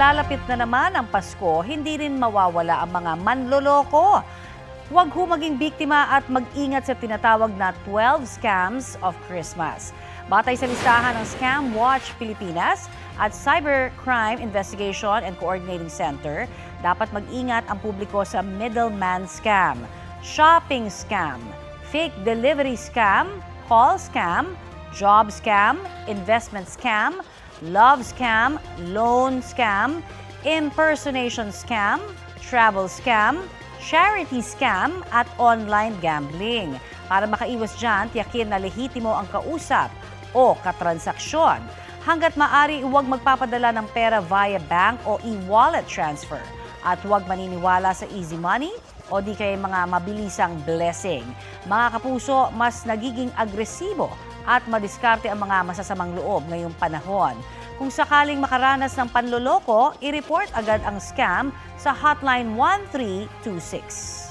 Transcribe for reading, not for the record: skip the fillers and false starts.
nalalapit na naman ang Pasko, hindi rin mawawala ang mga manloloko. Huwag ho maging biktima at mag-ingat sa tinatawag na 12 scams of Christmas. Batay sa listahan ng Scam Watch Pilipinas at Cybercrime Investigation and Coordinating Center, dapat mag-ingat ang publiko sa middleman scam, shopping scam, fake delivery scam, call scam, job scam, investment scam, love scam, loan scam, impersonation scam, travel scam, charity scam at online gambling. Para makaiwas dyan, tiyakin na lehitimo ang kausap o katransaksyon. Hanggat maaari, huwag magpapadala ng pera via bank o e-wallet transfer. At huwag maniniwala sa easy money o di kaya mga mabilisang blessing. Mga kapuso, mas nagiging agresibo at madiskarte ang mga masasamang loob ngayong panahon. Kung sakaling makaranas ng panloloko, i-report agad ang scam sa Hotline 1326.